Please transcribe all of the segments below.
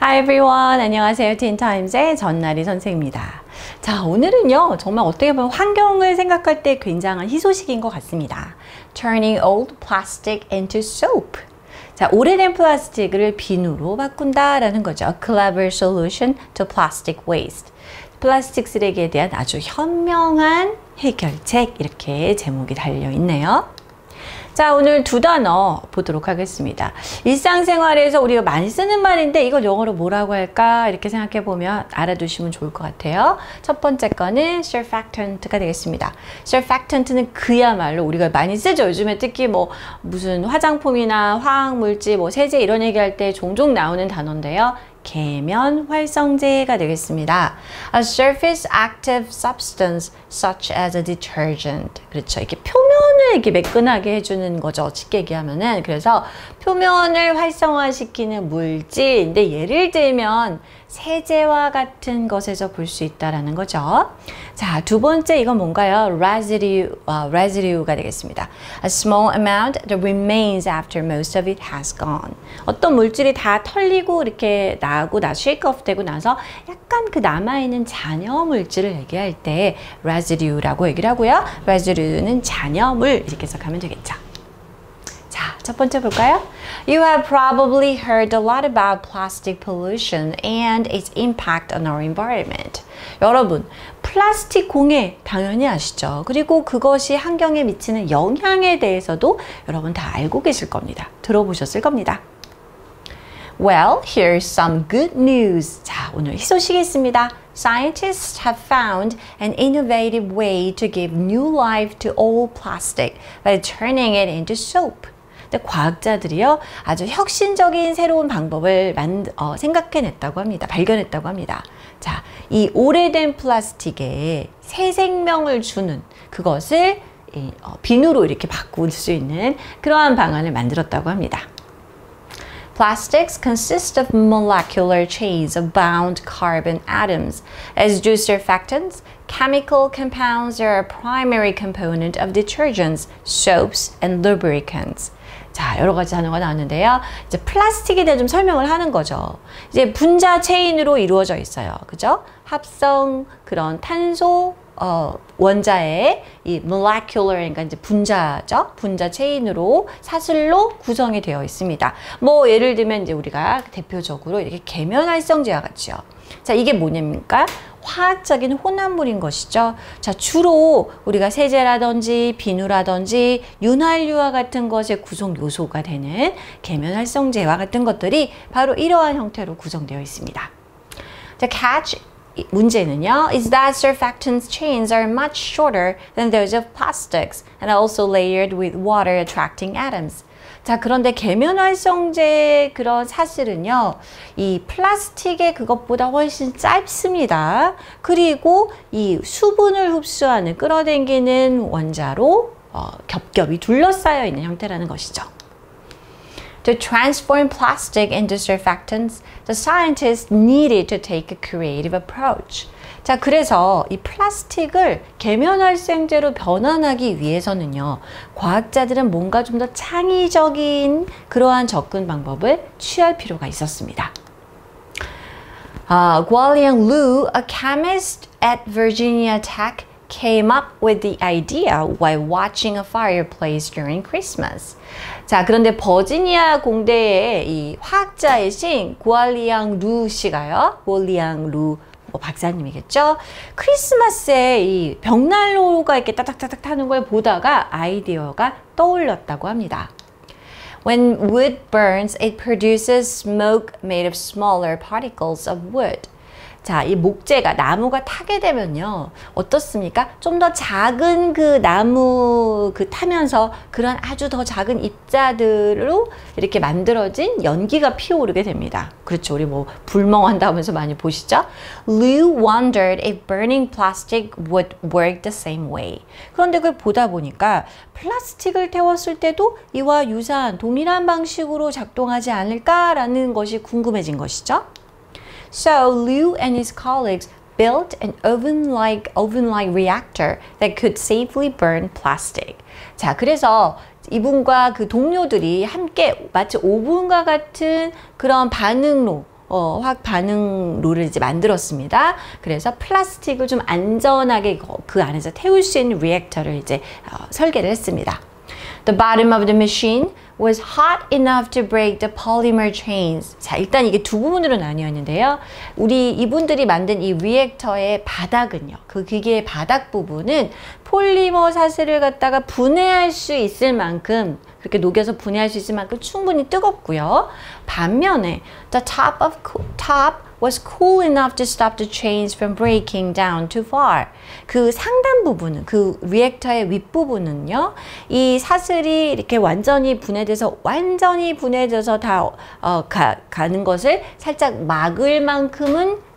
Hi everyone. 안녕하세요. 틴타임즈의 전나리 선생입니다. 자, 오늘은요, 정말 어떻게 보면 환경을 생각할 때 굉장한 희소식인 것 같습니다. Turning old plastic into soap. 자, 오래된 플라스틱을 비누로 바꾼다라는 거죠. A clever solution to plastic waste. 플라스틱 쓰레기에 대한 아주 현명한 해결책, 이렇게 제목이 달려 있네요. 자, 오늘 두 단어 보도록 하겠습니다. 일상생활에서 우리가 많이 쓰는 말인데 이걸 영어로 뭐라고 할까 이렇게 생각해 보면 알아두시면 좋을 것 같아요. 첫 번째 거는 surfactant가 되겠습니다. surfactant는 그야말로 우리가 많이 쓰죠. 요즘에 특히 뭐 무슨 화장품이나 화학물질, 뭐 세제 이런 얘기할 때 종종 나오는 단어인데요. 계면 활성제가 되겠습니다. A surface active substance such as a detergent. 그렇죠. 이렇게 표면을 이렇게 매끈하게 해주는 거죠. 쉽게 얘기하면은. 그래서 표면을 활성화시키는 물질인데 예를 들면 세제와 같은 것에서 볼 수 있다라는 거죠. 자, 두 번째 이건 뭔가요? residue가 되겠습니다. A small amount that remains after most of it has gone. 어떤 물질이 다 털리고 이렇게 나고 shake off 되고 나서 약간 그 남아있는 잔여 물질을 얘기할 때 residue라고 얘기를 하고요. residue는 잔여물 이렇게 해석하면 되겠죠. 자, 첫 번째 볼까요? You have probably heard a lot about plastic pollution and its impact on our environment. 여러분, 플라스틱 공해 당연히 아시죠? 그리고 그것이 환경에 미치는 영향에 대해서도 여러분 다 알고 계실 겁니다. 들어보셨을 겁니다. Well, here's some good news. 자, 오늘 희소식이 있습니다. Scientists have found an innovative way to give new life to old plastic by turning it into soap. 근데 과학자들이요, 아주 혁신적인 새로운 방법을 생각해냈다고 합니다. 발견했다고 합니다. 자, 이 오래된 플라스틱에 새 생명을 주는 그것을 비누로 이렇게 바꿀 수 있는 그러한 방안을 만들었다고 합니다. Plastics consist of molecular chains of bound carbon atoms. As do surfactants, chemical compounds are a primary component of detergents, soaps, and lubricants. 자, 여러 가지 단어가 나왔는데요. 이제 플라스틱에 대해 좀 설명을 하는 거죠. 이제 분자 체인으로 이루어져 있어요. 그죠? 합성 그런 탄소 원자의 이 molecular, 그러니까 이제 분자죠. 분자 체인으로 사슬로 구성이 되어 있습니다. 뭐 예를 들면 이제 우리가 대표적으로 이렇게 계면활성제와 같죠. 자, 이게 뭐냐니까? 화학적인 혼합물인 것이죠. 자, 주로 우리가 세제라든지 비누라든지 윤활유와 같은 것의 구성 요소가 되는 계면활성제와 같은 것들이 바로 이러한 형태로 구성되어 있습니다. 자, catch 문제는요, is that surfactants chains are much shorter than those of plastics and also layered with water attracting atoms. 자, 그런데 계면활성제 그런 사슬은요, 이 플라스틱의 그것보다 훨씬 짧습니다. 그리고 이 수분을 흡수하는, 끌어당기는 원자로 겹겹이 둘러싸여 있는 형태라는 것이죠. To transform plastic into surfactants, the scientists needed to take a creative approach. 자, 그래서 이 플라스틱을 계면활성제로 변환하기 위해서는요, 과학자들은 뭔가 좀 더 창의적인 그러한 접근 방법을 취할 필요가 있었습니다. Guoliang Liu, a chemist at Virginia Tech, came up with the idea while watching a fireplace during Christmas. 자, 그런데 버지니아 공대의 이 화학자이신 구알리앙 루 씨가요, 구알리앙 루 박사님이겠죠? 크리스마스에 이 벽난로가 이렇게 따닥따닥 타는 걸 보다가 아이디어가 떠올랐다고 합니다. When wood burns, it produces smoke made of smaller particles of wood. 자, 이 목재가, 나무가 타게 되면요, 어떻습니까? 좀 더 작은 그 나무 타면서 그런 아주 더 작은 입자들로 이렇게 만들어진 연기가 피어오르게 됩니다. 그렇죠. 우리 뭐 불멍한다 하면서 많이 보시죠? Liu wondered if burning plastic would work the same way. 그런데 그걸 보다 보니까 플라스틱을 태웠을 때도 이와 유사한 동일한 방식으로 작동하지 않을까라는 것이 궁금해진 것이죠. So Liu and his colleagues built an oven-like reactor that could safely burn plastic. 자, 그래서 이분과 그 동료들이 함께 마치 오븐과 같은 그런 반응로 화학 반응로를 이제 만들었습니다. 그래서 플라스틱을 좀 안전하게 그 안에서 태울 수 있는 리액터를 이제 설계를 했습니다. The bottom of the machine was hot enough to break the polymer chains. 자, 일단 이게 두 부분으로 나뉘었는데요. 이분들이 만든 이 리액터의 바닥은요. 그 기계의 바닥 부분은 폴리머 사슬을 갖다가 분해할 수 있을 만큼 그렇게 녹여서 분해할 수 있을 만큼 충분히 뜨겁고요. 반면에 the top was cool enough to stop the chains from breaking down too far. 그 상단 부분은, 그 리액터의 윗부분은요, 이 사슬이 이렇게 완전히 분해돼서 가는 것을 살짝 막을 만큼은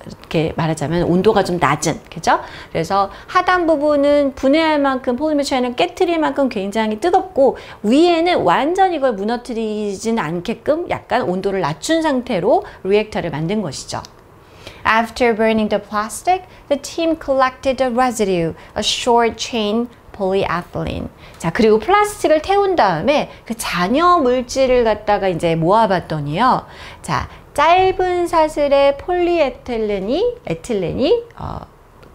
이렇게 말하자면 온도가 좀 낮은, 그죠? 그래서 하단 부분은 분해할 만큼, 폴리머 체인을 깨트릴 만큼 굉장히 뜨겁고, 위에는 완전히 이걸 무너뜨리진 않게끔 약간 온도를 낮춘 상태로 리액터를 만든 것이죠. After burning the plastic, the team collected the residue, a short chain polyethylene. 자, 그리고 플라스틱을 태운 다음에 그 잔여 물질을 갖다가 이제 모아봤더니요. 자, 짧은 사슬의 폴리에틸렌이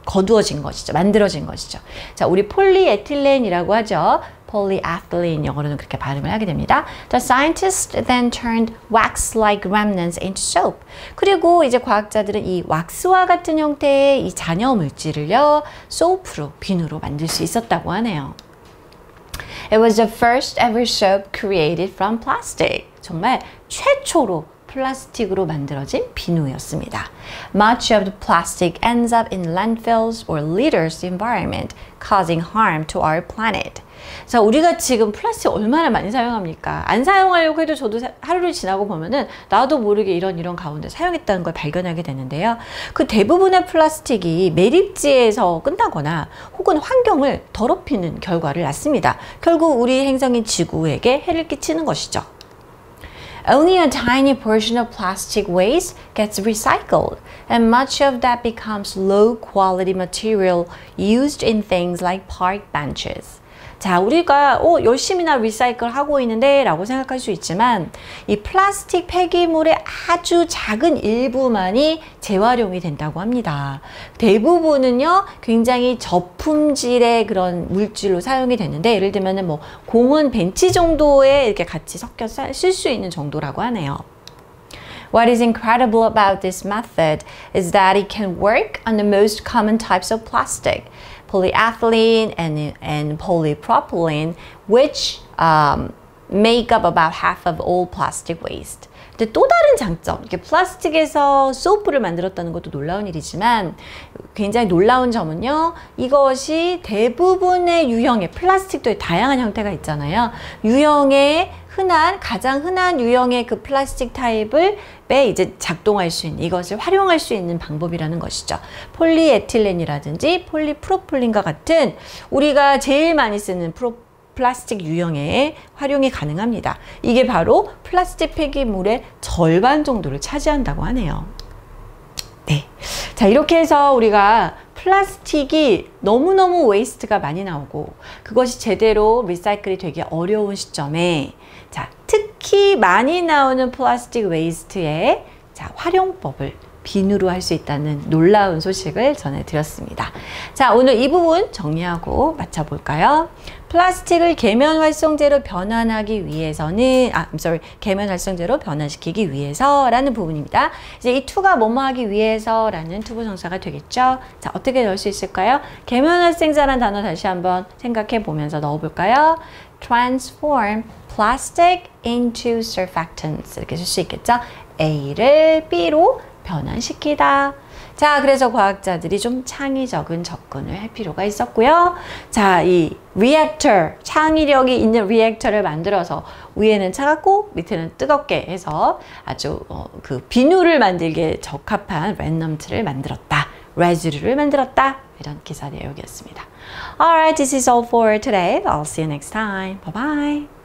거두어진 것이죠. 만들어진 것이죠. 자, 우리 폴리에틸렌이라고 하죠. polyethylene 영어로는 그렇게 발음을 하게 됩니다. The scientists then turned wax-like remnants into soap. 그리고 이제 과학자들은 이 왁스와 같은 형태의 이 잔여 물질을요, 소프로, 비누로 만들 수 있었다고 하네요. It was the first ever soap created from plastic. 정말 최초로 플라스틱으로 만들어진 비누였습니다. Much of the plastic ends up in landfills or litters the environment, causing harm to our planet. 자, 우리가 지금 플라스틱 얼마나 많이 사용합니까? 안 사용하려고 해도 저도 하루를 지나고 보면은 나도 모르게 이런 가운데 사용했다는 걸 발견하게 되는데요. 그 대부분의 플라스틱이 매립지에서 끝나거나 혹은 환경을 더럽히는 결과를 낳습니다. 결국 우리 행성인 지구에게 해를 끼치는 것이죠. Only a tiny portion of plastic waste gets recycled, and much of that becomes low-quality material used in things like park benches. 자, 우리가 열심히나 리사이클 하고 있는데 라고 생각할 수 있지만 이 플라스틱 폐기물의 아주 작은 일부만이 재활용이 된다고 합니다. 대부분은요, 굉장히 저품질의 그런 물질로 사용이 되는데, 예를 들면은 뭐 공원 벤치 정도에 이렇게 같이 섞여서 쓸 수 있는 정도라고 하네요. What is incredible about this method is that it can work on the most common types of plastic, polyethylene and polypropylene, which make up about half of all plastic waste. 근데 또 다른 장점, 이렇게 플라스틱에서 소프를 만들었다는 것도 놀라운 일이지만 굉장히 놀라운 점은요, 이것이 대부분의 유형의 플라스틱도 다양한 형태가 있잖아요. 유형의 가장 흔한 유형의 그 플라스틱 타입을 이제 작동할 수 있는, 이것을 활용할 수 있는 방법이라는 것이죠. 폴리에틸렌이라든지 폴리프로필린과 같은 우리가 제일 많이 쓰는 플라스틱 유형의 활용이 가능합니다. 이게 바로 플라스틱 폐기물의 절반 정도를 차지한다고 하네요. 네. 자, 이렇게 해서 우리가 플라스틱이 너무너무 웨이스트가 많이 나오고 그것이 제대로 리사이클이 되기 어려운 시점에, 자, 특히 많이 나오는 플라스틱 웨이스트의 활용법을 비누로 할 수 있다는 놀라운 소식을 전해드렸습니다. 자, 오늘 이 부분 정리하고 마쳐볼까요? 플라스틱을 계면 활성제로 변환하기 위해서는, 계면 활성제로 변환시키기 위해서라는 부분입니다. 이제 이 to가 뭐뭐 하기 위해서라는 투부정사가 되겠죠? 자, 어떻게 넣을 수 있을까요? 계면 활성제라는 단어 다시 한번 생각해 보면서 넣어볼까요? Transform plastic into surfactants. 이렇게 쓸 수 있겠죠? A를 B로 변환시키다. 자, 그래서 과학자들이 좀 창의적인 접근을 할 필요가 있었고요. 자, 이 리액터, 창의력이 있는 리액터를 만들어서 위에는 차갑고 밑에는 뜨겁게 해서 아주 그 비누를 만들기에 적합한 랜덤트를 만들었다. 레지듀를 만들었다. 이런 기사 내용이었습니다. Alright, this is all for today. I'll see you next time. Bye bye.